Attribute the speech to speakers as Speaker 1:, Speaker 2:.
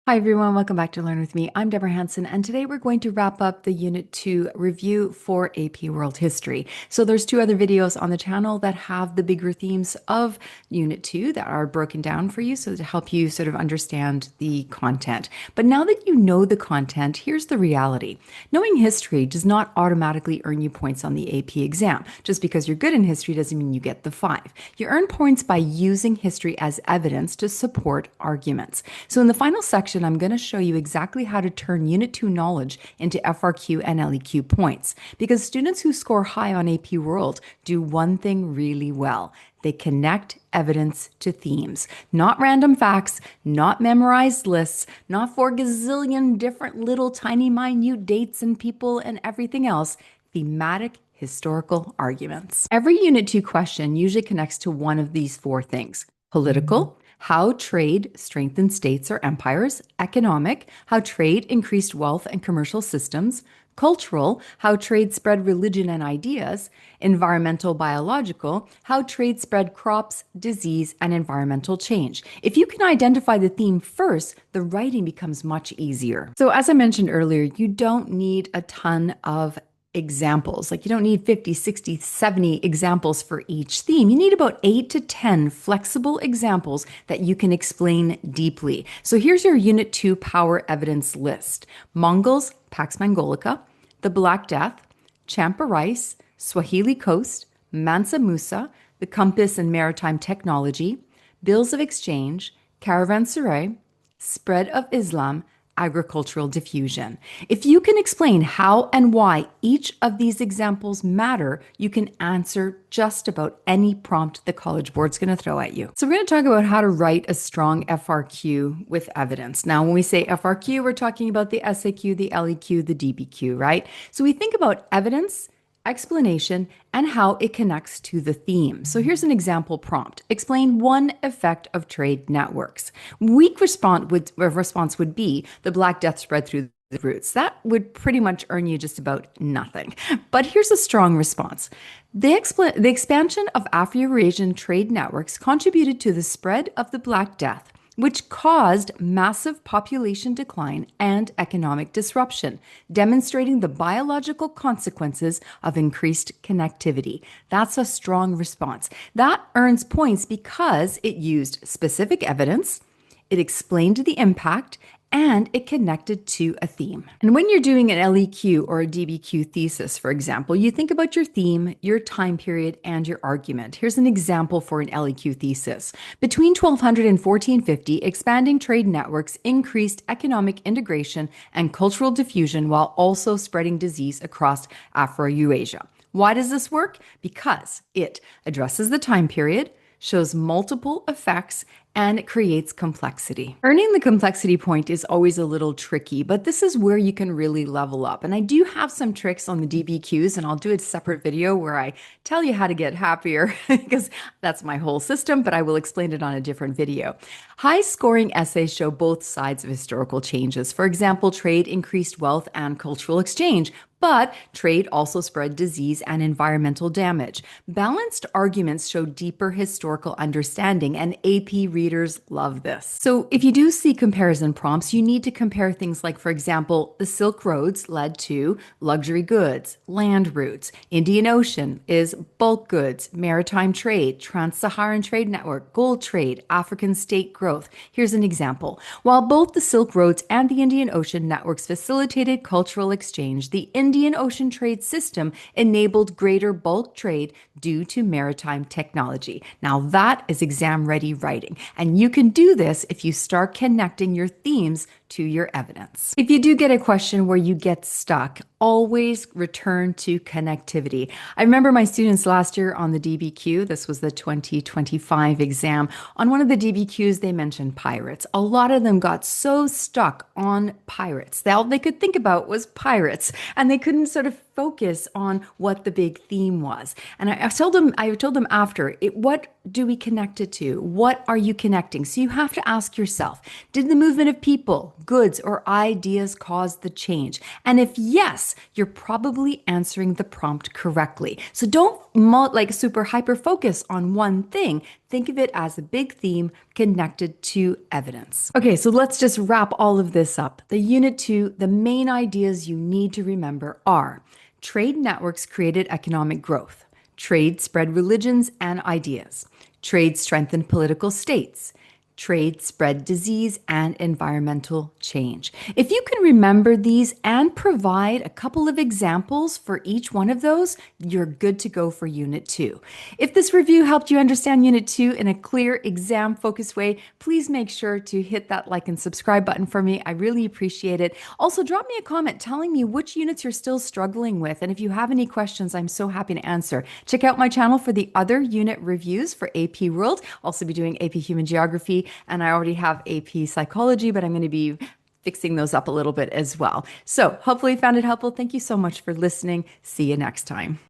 Speaker 1: Hi everyone, welcome back to Learn With Me. I'm Deborah Hanson, and today we're going to wrap up the Unit 2 review for AP World History. So there's two other videos on the channel that have the bigger themes of Unit 2 that are broken down for you, so to help you sort of understand the content. But now that you know the content, here's the reality. Knowing history does not automatically earn you points on the AP exam. Just because you're good in history doesn't mean you get the 5. You earn points by using history as evidence to support arguments. So in the final section, I'm going to show you exactly how to turn Unit 2 knowledge into FRQ and LEQ points. Because students who score high on AP World do one thing really well. They connect evidence to themes, not random facts, not memorized lists, not 4 gazillion different little tiny minute dates and people and everything else. Thematic historical arguments. Every Unit 2 question usually connects to one of these 4 things: political, how trade strengthened states or empires; economic, how trade increased wealth and commercial systems; cultural, how trade spread religion and ideas; environmental biological, how trade spread crops, disease, and environmental change. If you can identify the theme first, the writing becomes much easier. So as I mentioned earlier, you don't need a ton of examples. Like you don't need 50, 60, 70 examples for each theme. You need about 8 to 10 flexible examples that you can explain deeply. So here's your Unit 2 power evidence list: Mongols, Pax Mongolica; the Black Death; Champa Rice; Swahili Coast; Mansa Musa; the Compass and Maritime Technology; Bills of Exchange; Caravanserai; Spread of Islam; agricultural diffusion. If you can explain how and why each of these examples matter, you can answer just about any prompt the College Board's going to throw at you. So we're going to talk about how to write a strong FRQ with evidence. Now, when we say FRQ, we're talking about the SAQ, the LEQ, the DBQ, right? So we think about evidence, explanation, and how it connects to the theme. So here's an example prompt. Explain one effect of trade networks. Weak response would be the Black Death spread through the routes. That would pretty much earn you just about nothing. But here's a strong response. The expansion of Afro-Eurasian trade networks contributed to the spread of the Black Death, which caused massive population decline and economic disruption, demonstrating the biological consequences of increased connectivity. That's a strong response. That earns points because it used specific evidence, it explained the impact, and it connected to a theme. And when you're doing an LEQ or a DBQ thesis, for example, you think about your theme, your time period, and your argument. Here's an example for an LEQ thesis. Between 1200 and 1450, expanding trade networks increased economic integration and cultural diffusion while also spreading disease across Afro-Eurasia. Why does this work? Because it addresses the time period, shows multiple effects, and it creates complexity. Earning the complexity point is always a little tricky, but this is where you can really level up. And I do have some tricks on the DBQs, and I'll do a separate video where I tell you how to get happier because that's my whole system, but I will explain it on a different video. High scoring essays show both sides of historical changes. For example, trade increased wealth and cultural exchange, but trade also spread disease and environmental damage. Balanced arguments show deeper historical understanding, and AP readers love this. So if you do see comparison prompts, you need to compare things like, for example, the Silk Roads led to luxury goods, land routes. Indian Ocean is bulk goods, maritime trade, trans-Saharan trade network, gold trade, African state growth. Here's an example. While both the Silk Roads and the Indian Ocean networks facilitated cultural exchange, the Indian Ocean trade system enabled greater bulk trade due to maritime technology. Now that is exam-ready writing, and you can do this if you start connecting your themes to your evidence. If you do get a question where you get stuck, always return to connectivity. I remember my students last year on the DBQ, this was the 2025 exam, on one of the DBQs they mentioned pirates. A lot of them got so stuck on pirates. All they could think about was pirates, and they couldn't sort of focus on what the big theme was. And I told them after, what do we connect it to? What are you connecting? So you have to ask yourself, did the movement of people, goods, or ideas cause the change? And if yes, yes, you're probably answering the prompt correctly. So don't super hyper focus on one thing. Think of it as a big theme connected to evidence. Okay, so let's just wrap all of this up. The Unit 2, the main ideas you need to remember are: trade networks created economic growth. Trade spread religions and ideas. Trade strengthened political states. Trade spread disease and environmental change. If you can remember these and provide a couple of examples for each one of those, you're good to go for Unit 2. If this review helped you understand Unit 2 in a clear, exam-focused way, please make sure to hit that like and subscribe button for me. I really appreciate it. Also, drop me a comment telling me which units you're still struggling with. And if you have any questions, I'm so happy to answer. Check out my channel for the other unit reviews for AP World. I'll also be doing AP Human Geography, and I already have AP Psychology, but I'm going to be fixing those up a little bit as well. So hopefully you found it helpful. Thank you so much for listening. See you next time.